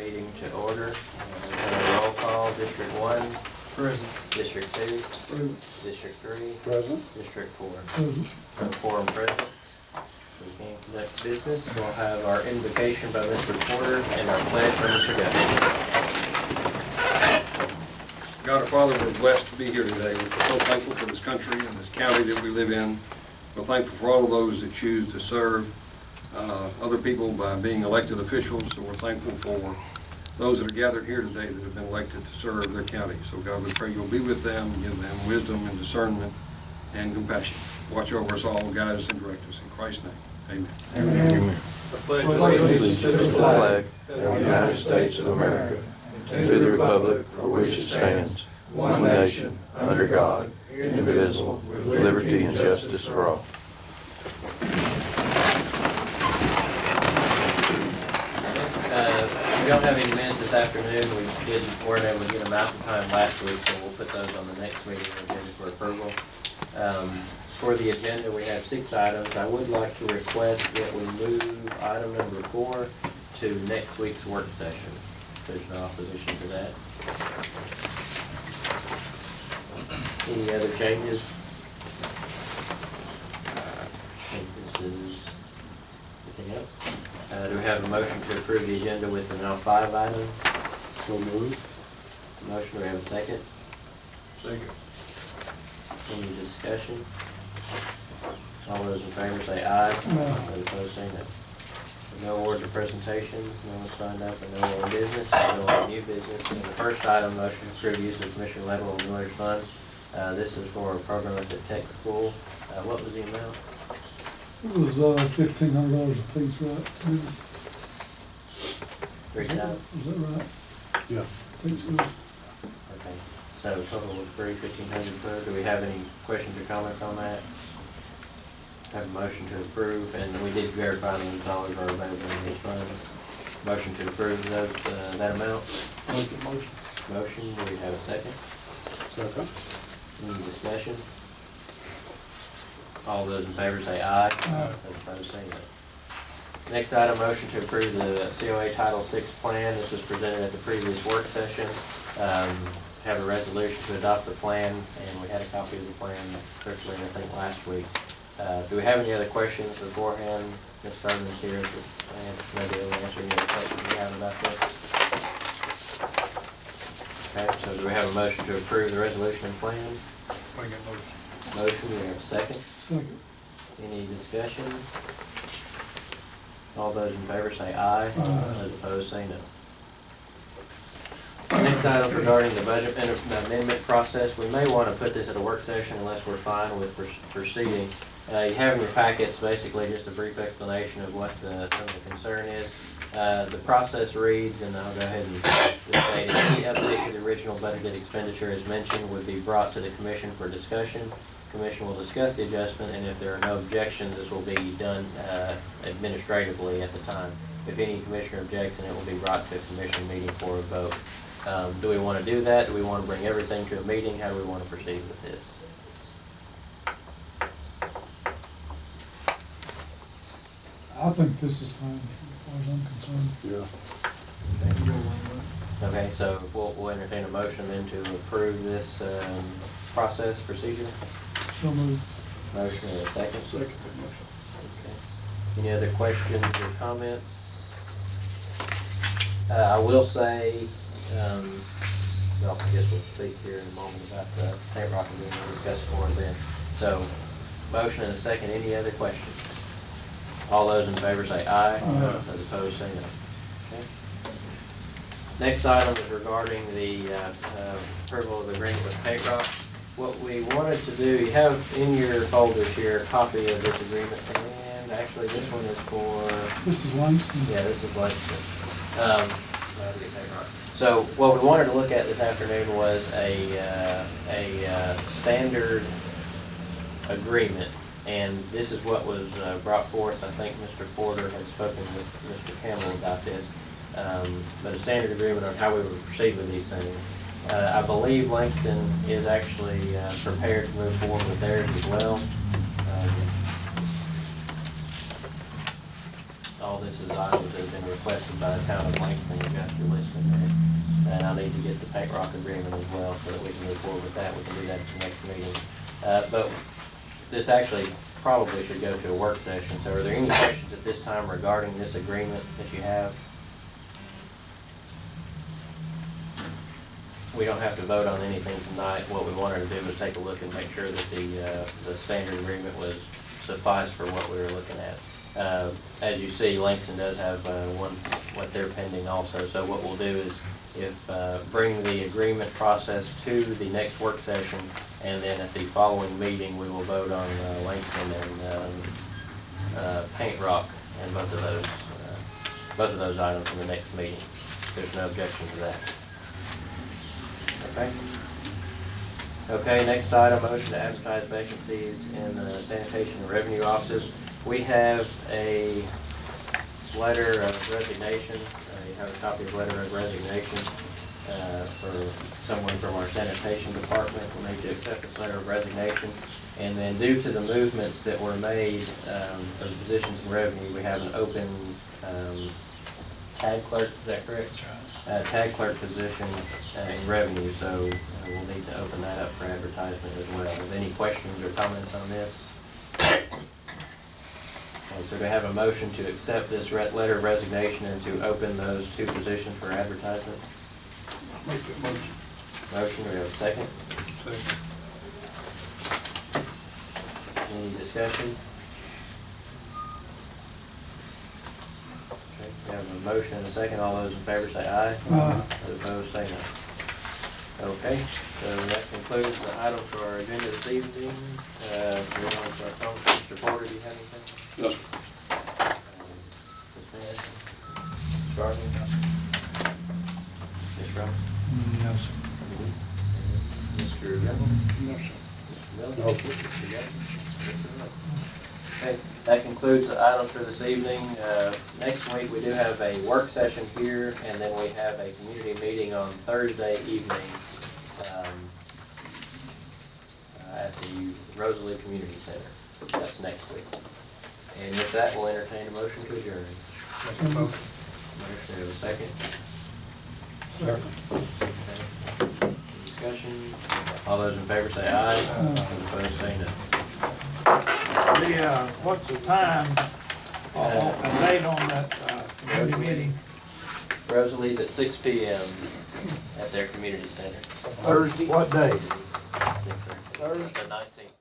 meeting to order. Roll call, District 1. Present. District 2. Present. District 3. Present. District 4. Present. Quorum present. We can conduct business. We'll have our invocation by Mr. Porter and our pledge by Mr. Guthrie. God our Father, we're blessed to be here today. We're so thankful for this country and this county that we live in. We're thankful for all of those that choose to serve other people by being elected officials. So we're thankful for those that are gathered here today that have been elected to serve their county. So God, we pray you'll be with them, give them wisdom and discernment and compassion. Watch over us all, guide us and direct us. In Christ's name, amen. Amen. Allegiance to the flag of the United States of America, and to the republic for which it stands, one nation, under God, indivisible, with liberty and justice for all. We don't have any minutes this afternoon. Weren't able to get them out in time last week, so we'll put those on the next meeting agenda for approval. For the agenda, we have 6 items. I would like to request that we move item number 4 to next week's work session. There's no opposition to that. Any other changes? I think this is anything else. Do we have a motion to approve the agenda with the now 5 items? So moved. Motion, do we have a second? Second. Any discussion? All those in favor say aye. Those opposed say no. No order to presentations, no one signed up, and no more business, no more new business. And the first item, motion to approve use of Commissioner Level of Miller's funds. This is for a program at the tech school. What was the amount? It was $1,500 a piece, right? 3,000? Is that right? Yeah. I think so. Okay, so total was $1,500 per. Do we have any questions or comments on that? Have a motion to approve, and we did verify those dollars are available in these funds. Motion to approve those, that amount. Make the motion. Motion, do we have a second? Second. Any discussion? All those in favor say aye. Aye. Those opposed say no. Next item, motion to approve the COA Title VI plan. This was presented at the previous work session. Have a resolution to adopt the plan, and we had a copy of the plan circulated, I think, last week. Do we have any other questions beforehand? Ms. Thurman's here, and maybe we'll answer any other questions we have about this. Okay, so do we have a motion to approve the resolution and plan? Make that motion. Motion, do we have a second? Second. Any discussion? All those in favor say aye. Those opposed say no. Next item regarding the budget amendment process. We may want to put this at a work session unless we're fine with proceeding. You have in your packets basically just a brief explanation of what some of the concern is. The process reads, and I'll go ahead and just state it, any update to the original budgeted expenditure as mentioned would be brought to the commission for discussion. Commission will discuss the adjustment, and if there are no objections, this will be done administratively at the time. If any commissioner objects, then it will be brought to a commission meeting for a vote. Do we want to do that? Do we want to bring everything to a meeting? How do we want to proceed with this? I think this is fine, as far as I'm concerned. Yeah. Okay, so we'll entertain a motion then to approve this process procedure. So moved. Motion and a second. Second. Okay. Any other questions or comments? I will say, well, I guess we'll speak here in a moment about the paint rock and we'll discuss more then. So, motion and a second. Any other questions? All those in favor say aye. Aye. Those opposed say no. Okay. Next item is regarding the approval of the agreement with paint rock. What we wanted to do, you have in your folders here a copy of this agreement, and actually this one is for, This is Langston. yeah, this is Langston. So what we wanted to look at this afternoon was a standard agreement, and this is what was brought forth. I think Mr. Porter had spoken with Mr. Campbell about this, but a standard agreement on how we would proceed with these things. I believe Langston is actually prepared to move forward with theirs as well. All this is items that have been requested by the town of Langston. You got your list in there. And I need to get the paint rock agreement as well so that we can move forward with that. We can do that at the next meeting. But this actually probably should go to a work session. So are there any questions at this time regarding this agreement that you have? We don't have to vote on anything tonight. What we wanted to do was take a look and make sure that the standard agreement was suffice for what we were looking at. As you see, Langston does have what they're pending also. So what we'll do is bring the agreement process to the next work session, and then at the following meeting, we will vote on Langston and paint rock and both of those items in the next meeting. There's no objection to that. Okay. Okay, next item, motion to advertise vacancies in the sanitation and revenue offices. We have a letter of resignation. You have a copy of letter of resignation for someone from our sanitation department. We need to accept this letter of resignation. And then due to the movements that were made for the positions in revenue, we have an open tag clerk, is that correct? Tag clerk position in revenue, so we'll need to open that up for advertisement as well. Any questions or comments on this? Okay, so do we have a motion to accept this letter of resignation and to open those two positions for advertisement? Make that motion. Motion, do we have a second? Second. Any discussion? Okay, we have a motion and a second. All those in favor say aye. Those opposed say no. Okay, so that concludes the items for our agenda this evening. Mr. Porter, do you have anything? No, sir. Ms. Gardner? Ms. Ross? No, sir. Mr. Rebel? No, sir. Miller? No, sir. Okay, that concludes the items for this evening. Next week, we do have a work session here, and then we have a community meeting on Thursday evening at the Rosalie Community Center. That's next week. And with that, we'll entertain a motion to adjourn. Second. Motion, do we have a second? Second. Okay. Discussion. All those in favor say aye. Those opposed say no. What's the time, and date on that, committee meeting? Rosalie's at 6 p.m. at their community center. Thursday? What day? I think so. Thursday? The 19th.